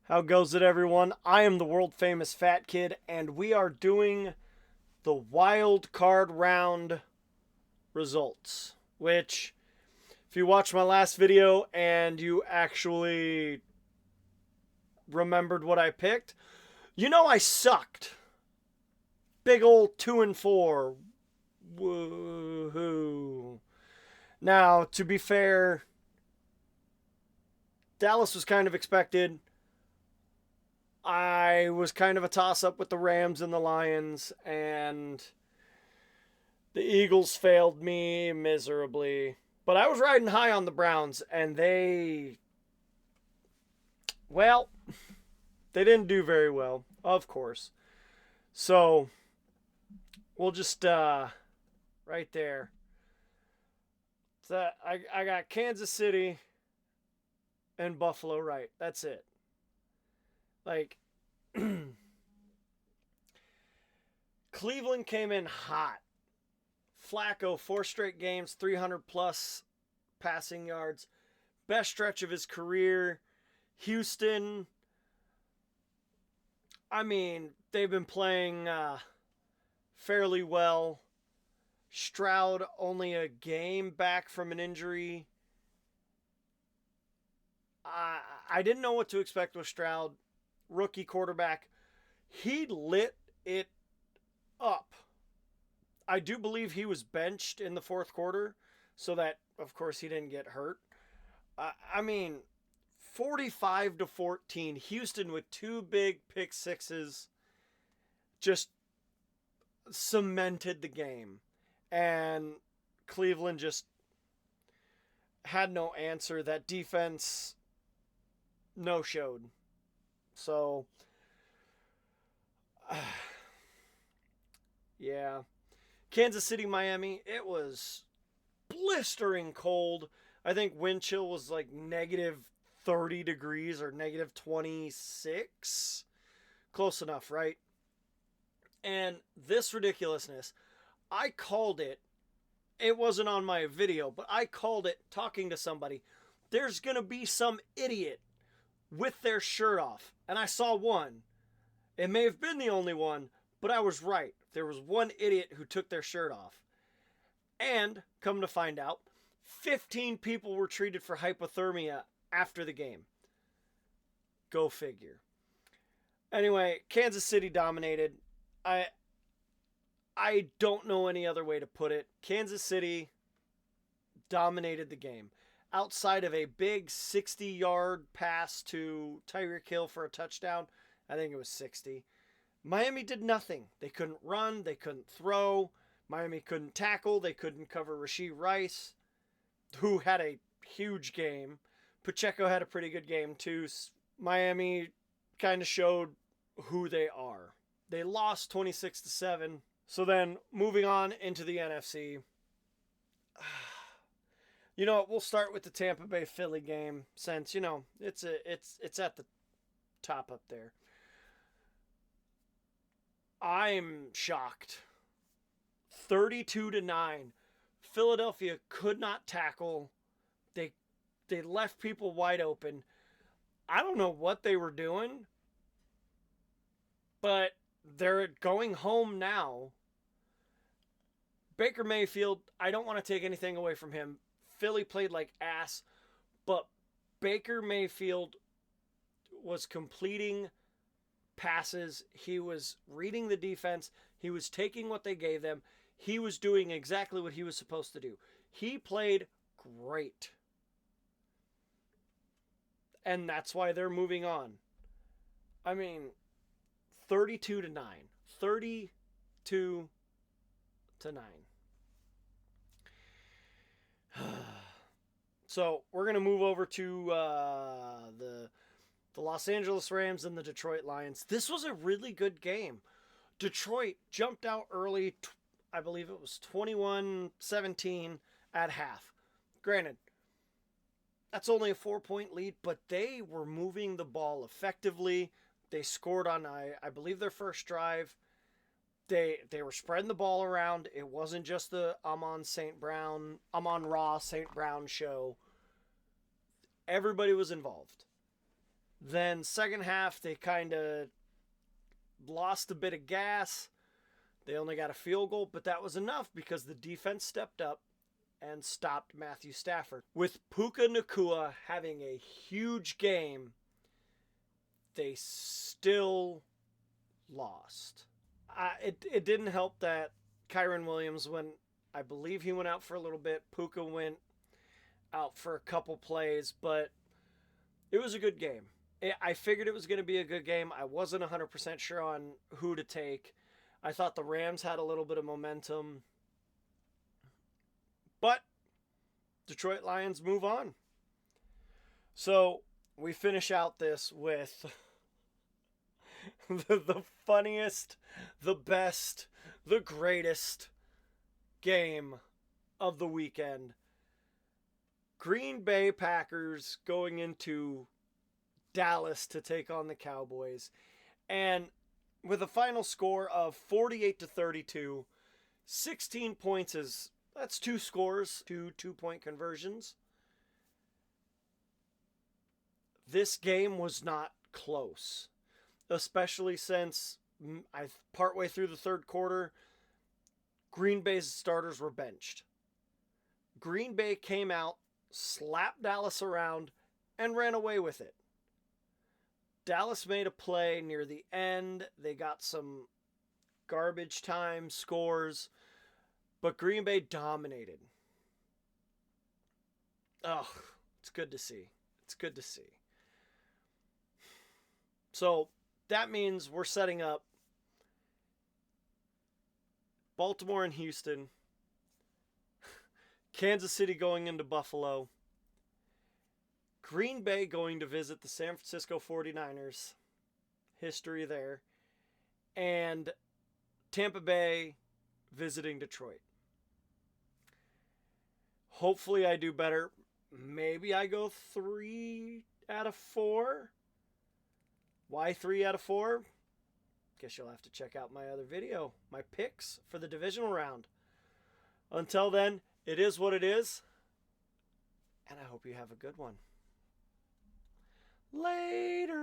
How goes it, everyone? I am the world famous Fat Kid, and we are doing the wild card round results. Which, if you watched my last video and you actually remembered what I picked, you know I sucked. Big old 2-4. Woohoo. Now, to be fair, Dallas was kind of expected. I was kind of a toss up with the Rams and the Lions, and the Eagles failed me miserably. But I was riding high on the Browns, and well, they didn't do very well, of course. So we'll just, right there. So I got Kansas City and Buffalo right. That's it. Like, Cleveland came in hot. Flacco, 4 straight games, 300 plus passing yards. Best stretch of his career. Houston, I mean, they've been playing fairly well. Stroud, only a game back from an injury. I didn't know what to expect with Stroud. Rookie quarterback. He lit it up. I do believe he was benched in the fourth quarter so that, of course, he didn't get hurt. I mean, 45-14. Houston with two big pick sixes just cemented the game. And Cleveland just had no answer. That defense no showed. So, yeah. Kansas City, Miami, it was blistering cold. I think wind chill was like negative 30 degrees or negative 26. Close enough, right? And this ridiculousness, I called it. It wasn't on my video, but I called it talking to somebody. There's going to be some idiot with their shirt off. And I saw one. It may have been the only one, but I was right. There was one idiot who took their shirt off. And, come to find out, 15 people were treated for hypothermia after the game. Go figure. Anyway, Kansas City dominated. I don't know any other way to put it. Kansas City dominated the game. Outside of a big 60-yard pass to Tyreek Hill for a touchdown, I think it was 60. Miami did nothing. They couldn't run. They couldn't throw. Miami couldn't tackle. They couldn't cover Rashee Rice, who had a huge game. Pacheco had a pretty good game, too. Miami kind of showed who they are. They lost 26-7. So then, moving on into the NFC. You know what? We'll start with the Tampa Bay Philly game since, it's at the top up there. I'm shocked. 32-9. Philadelphia could not tackle. They left people wide open. I don't know what they were doing, but they're going home now. Baker Mayfield, I don't want to take anything away from him. Philly played like ass, but Baker Mayfield was completing passes. He was reading the defense. He was taking what they gave them. He was doing exactly what he was supposed to do. He played great. And that's why they're moving on. I mean, 32-9. 32-9. So we're going to move over to the Los Angeles Rams and the Detroit Lions. This was a really good game. Detroit jumped out early. I believe it was 21-17 at half. Granted, that's only a 4-point lead, but they were moving the ball effectively. They scored on, I believe, their first drive. They were spreading the ball around. It wasn't just the Amon-Ra St. Brown show. Everybody was involved. Then second half, they kind of lost a bit of gas. They only got a field goal, but that was enough because the defense stepped up and stopped Matthew Stafford. With Puka Nacua having a huge game, they still lost. It didn't help that Kyron Williams, I believe he went out for a little bit. Puka went out for a couple plays, but it was a good game. I figured it was going to be a good game. I wasn't 100% sure on who to take. I thought the Rams had a little bit of momentum. But Detroit Lions move on. So we finish out this with the funniest, the best, the greatest game of the weekend. Green Bay Packers going into Dallas to take on the Cowboys. And with a final score of 48-32, 16 points that's two scores, two 2-point conversions. This game was not close, especially since partway through the third quarter, Green Bay's starters were benched. Green Bay came out, slapped Dallas around, and ran away with it. Dallas made a play near the end. They got some garbage time scores, but Green Bay dominated. Oh, it's good to see. It's good to see. So that means we're setting up Baltimore and Houston, Kansas City going into Buffalo, Green Bay going to visit the San Francisco 49ers, history there, and Tampa Bay visiting Detroit. Hopefully I do better. Maybe I go 3 out of 4. Why 3 out of 4? Guess you'll have to check out my other video, my picks for the divisional round. Until then, it is what it is, and I hope you have a good one. Later.